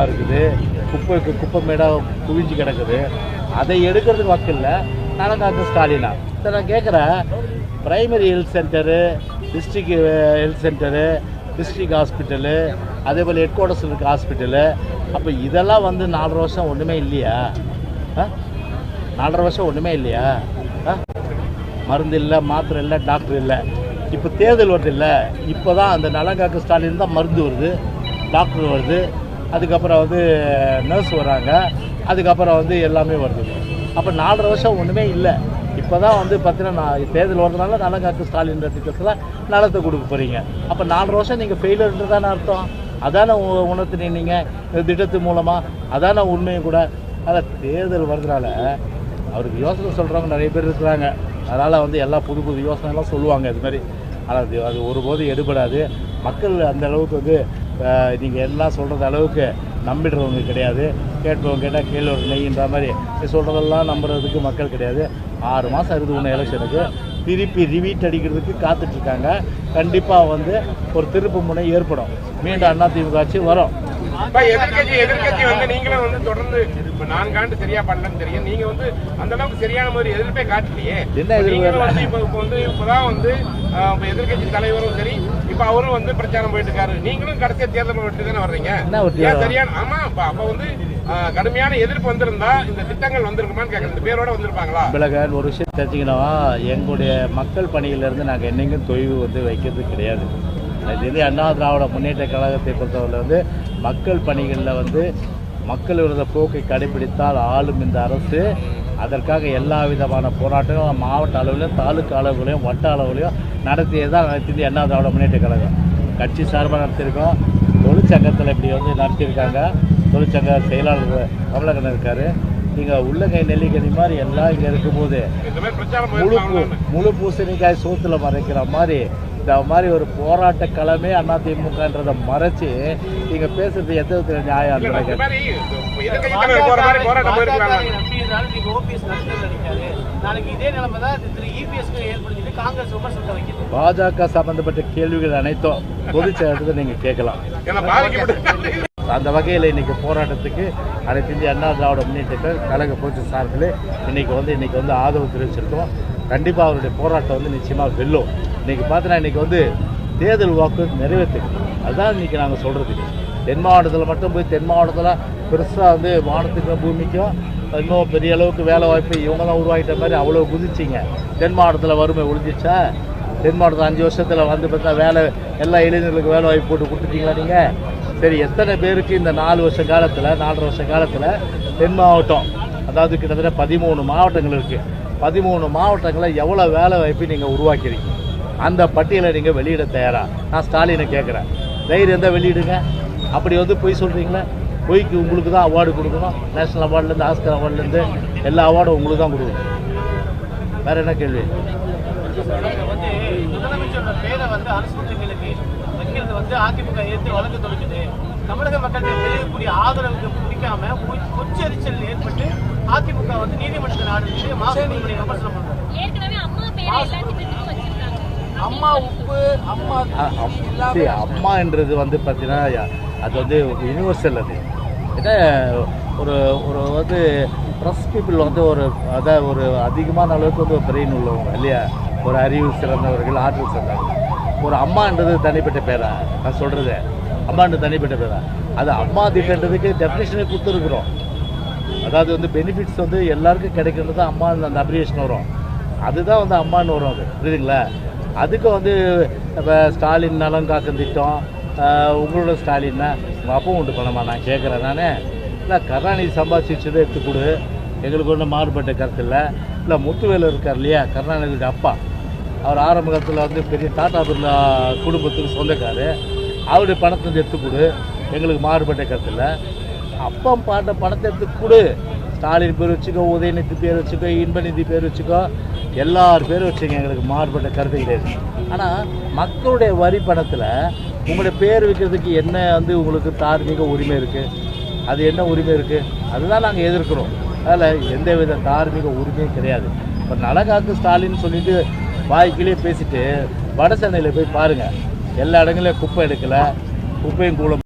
இருக்குது, குப்பை மேடாக குவிஞ்சு கிடக்குது. அதை எடுக்கிறதுக்கு வக்கில்ல நடக்காக்கு ஸ்டாலினா. சார் நான் கேட்குறேன், primary health centre, district health centre, district hospital, அதே போல் ஹெட் குவார்ட்டர்ஸில் இருக்க ஹாஸ்பிட்டலு, அப்போ இதெல்லாம் வந்து 4 வருஷம் ஒன்றுமே இல்லையா? 4 வருஷம் ஒன்றுமே இல்லையா? மருந்து இல்லை, மாத்திரை இல்லை, டாக்டர் இல்லை. இப்போ தேர்தல் வருது இல்லை, இப்போ தான் அந்த நலங்காக்கு ஸ்டாலின் தான் மருந்து வருது, டாக்டர் வருது, அதுக்கப்புறம் வந்து நர்ஸ் வராங்க, அதுக்கப்புறம் வந்து எல்லாமே வருது. அப்போ 4 வருஷம் ஒன்றுமே இல்லை. இப்போ தான் வந்து பார்த்தீங்கன்னா தேர்தல் வரதுனால நலங்காக்கு ஸ்டாலின் திட்டத்தில் நலத்தை கொடுக்க போகிறீங்க. அப்போ 4 வருஷம் நீங்கள் ஃபெயிலர்ன்றது தானே அர்த்தம். அதானே உணர்த்தினீங்க இந்த திட்டத்து மூலமாக, அதானே உண்மையும் கூட. அதான் தேர்தல் வர்றதுனால அவருக்கு யோசனை சொல்கிறவங்க நிறைய பேர் இருக்கிறாங்க. அதனால் வந்து எல்லா புது புது யோசனைலாம் சொல்லுவாங்க இது மாதிரி. ஆனால் அது ஒருபோதும் எடுபடாது. மக்கள் அந்த அளவுக்கு வந்து நீங்கள் எல்லாம் சொல்கிறது அளவுக்கு நம்பிடுறவங்க கிடையாது. கேட்பவங்க கேட்டால் கேள்வி நெய்ன்ற மாதிரி சொல்கிறதெல்லாம் நம்புறதுக்கு மக்கள் கிடையாது. 6 மாதம் இருக்குது ஒன்று எலெக்ஷனுக்கு. திருப்பி ரிவீட் அடிக்கிறதுக்கு காத்துட்ருக்காங்க. கண்டிப்பாக வந்து ஒரு திருப்பு முனை ஏற்படும். மீண்டும் அதிமுக ஆட்சி வரும். எதிர்கட்சி வந்து நீங்களும் வந்து தொடர்ந்து 4 ஆண்டு சரியா பண்ணலன்னு தெரியும். நீங்க வந்து அந்த அளவுக்கு சரியான மாதிரி எதிர்ப்பே காட்டலையே. என்ன எதிர்ப்பு? இப்பதான் வந்து எதிர்கட்சி தலைவரும் சரி, இப்ப அவரும் வந்து பிரச்சாரம் போயிட்டு இருக்காரு. நீங்களும் கடைசியா தேர்தல் விட்டு தானே வர்றீங்க. சரியான ஆமா, அப்ப வந்து கடுமையான எதிர்ப்பு வந்திருந்தா இந்த திட்டங்கள் வந்திருக்குமான்னு கேட்கறது. இந்த பேரோட வந்திருப்பாங்களா? பிளகன் ஒரு விஷயம் தெரிஞ்சுக்கணும். எங்களுடைய மக்கள் பணியிலிருந்து நாங்கள் என்னைக்கும் தொய்வு வந்து வைக்கிறது கிடையாது. இது அண்ணா திராவிட முன்னேற்ற கழகத்தை பொறுத்தவரை வந்து மக்கள் பணிகளில் வந்து மக்கள் விரோத போக்கை கடைபிடித்தால் ஆளும் இந்த அரசு அதற்காக எல்லா விதமான போராட்டங்களும் மாவட்ட அளவிலையும், தாலுக்கா அளவுகளையும், வட்ட அளவுலையும் நடத்தியதான் நடத்தியது அண்ணா திராவிட முன்னேற்ற கழகம். கட்சி சார்பாக நடத்தியிருக்கோம். தொழிற்சங்கத்தில் இப்படி வந்து நடத்தியிருக்காங்க. தொழிற்சங்க செயலாளர் கமலக்கண்ணன் இருக்கார். நீங்கள் உள்ளங்கை நெல்லிக்கனி மாதிரி எல்லாம் இங்கே இருக்கும்போது முழு பூசணிக்காய் சோத்தில் மறைக்கிற மாதிரி இந்த மாதிரி ஒரு போராட்ட களமே அதிமுகன்றதை மறைச்சு நீங்கள் பேசுறது எந்த விதத்துல நியாயம்? பாஜக சம்பந்தப்பட்ட கேள்விகள் அனைத்தும் பொதுச்செயலகத்தை நீங்கள் கேட்கலாம். அந்த வகையில் இன்னைக்கு போராட்டத்துக்கு அனைத்து இந்திய அண்ணா திராவிட முன்னேற்ற கழக பொதுச் சார்பில் இன்னைக்கு வந்து ஆதரவு தெரிவிச்சிருக்கோம். கண்டிப்பாக அவருடைய போராட்டம் வந்து நிச்சயமாக வெல்லும். இன்றைக்கி பார்த்தீங்கன்னா இன்றைக்கி வந்து தேர்தல் வாக்கு நிறைவேற்றுது. அதுதான் இன்றைக்கி நாங்கள் சொல்கிறது. தென் மாவட்டத்தில் மட்டும் போய் தென் மாவட்டத்தில் பெருசாக வந்து வானத்துக்கும் பூமிக்கும் இன்னும் பெரிய அளவுக்கு வேலை வாய்ப்பு இவங்க தான் உருவாக்கிட்ட மாதிரி அவ்வளோ குதிச்சிங்க. தென் மாவட்டத்தில் வறுமை ஒழிஞ்சிச்சா? தென் மாவட்டத்தில் 5 வருஷத்தில் வந்து பார்த்தா வேலை எல்லா இளைஞர்களுக்கு வேலை வாய்ப்பு போட்டு கொடுத்துட்டீங்களா நீங்கள்? சரி, எத்தனை பேருக்கு இந்த 4 வருஷ காலத்தில் 4.5 வருஷ காலத்தில் தென் மாவட்டம், அதாவது கிட்டத்தட்ட 13 மாவட்டங்கள் இருக்குது. 13 மாவட்டங்களில் எவ்வளோ வேலை வாய்ப்பு நீங்கள் உருவாக்கிறீங்க? அந்த பட்டியலை நீங்கள் வெளியிட தயாரா? நான் ஸ்டாலினை கேட்குறேன். தைரியம் இருந்தால் வெளியிடுங்க. அப்படி வந்து பொய் சொல்கிறீங்களா? பொய்க்கு உங்களுக்கு தான் அவார்டு கொடுக்கணும். நேஷனல் அவார்டுலேருந்து, ஆஸ்கர் அவார்டுலேருந்து எல்லா அவார்டும் உங்களுக்கு தான் கொடுக்கணும். வேறு என்ன கேள்வி? அதிமுக எதிர்த்து வழக்கு தொடுக்குது. தமிழக மக்களுக்கு தெரியக்கூடிய ஆதரவுக்கு பிடிக்காம உச்சரிச்சல் ஏற்பட்டு அதிமுக வந்து நீதிமன்றத்தை நாடுறது விமர்சனம் பண்றாங்க. அம்மா உப்பு, அம்மா என்றது வந்து பார்த்தீங்கன்னா அது வந்து யூனிவர்சல். அது ஏன்னா ஒரு வந்து ப்ரெஸ் பீப்புள் வந்து ஒரு அதிகமான அளவுக்கு வந்து ஒரு பிரெயின் உள்ளவங்க இல்லையா, ஒரு அறிவு சிறந்தவர்கள், ஆற்றல் சிறந்தவர்கள். ஒரு அம்மான்றது தனிப்பட்ட பேரா? நான் சொல்கிறது அம்மான்றது தனிப்பட்ட பேரா? அது அம்மா திட்டன்றதுக்கு டெஃபினேஷனே கொடுத்துருக்குறோம். அதாவது வந்து பெனிஃபிட்ஸ் வந்து எல்லாருக்கும் கிடைக்கிறது தான் அம்மா அந்த அப்ரிவேஷன் வரும். அதுதான் வந்து அம்மான்னு வரும். அது புரியுதுங்களா? அதுக்கு வந்து இப்போ ஸ்டாலின் நலம் காக்கும் திட்டம், உங்களோட ஸ்டாலின்னா உங்கள் அப்பவும் உண்டு பண்ணமா? நான் கேட்குறேன். நானே இல்லை, கருணாநிதி சம்பாதிச்சதை எடுத்து கொடு, எங்களுக்கு ஒன்றும் மாறுபட்ட கருத்து இல்லை. இல்லை, முத்துவேலு இருக்கார் இல்லையா, கருணாநிதியோட அப்பா, அவர் ஆரம்ப காலத்தில் வந்து பெரிய டாடா பிர்லா குடும்பத்துக்கு சொந்தக்காரு. அவருடைய பணத்தை எடுத்து கொடு, எங்களுக்கு மாறுபட்ட கருத்து இல்லை. அப்பா பாட்ட பணத்தை எடுத்து கொடு. ஸ்டாலின் பேர் வச்சுக்கோ, உதயநிதி பேர் வச்சுக்கோ, இன்பநிதி பேர் வச்சுக்கோ, எல்லார் பேரும் வச்சுக்க, எங்களுக்கு மாறுபட்ட கருத்து கிடையாது. ஆனால் மக்களுடைய வரி பணத்தில் உங்களுடைய பேர் வைக்கிறதுக்கு என்ன வந்து உங்களுக்கு தார்மீக உரிமை இருக்குது? அது என்ன உரிமை இருக்குது? அதுதான் நாங்கள் எதிர்க்கிறோம். அதில் எந்த வித தார்மீக உரிமையும் கிடையாது. இப்போ நலங்காக்கு ஸ்டாலின்னு சொல்லிட்டு வாய்க்கிலே பேசிட்டு வட சென்னையில் போய் பாருங்கள். எல்லா இடங்களையும் குப்பை எடுக்கலை, குப்பையும் கூலம்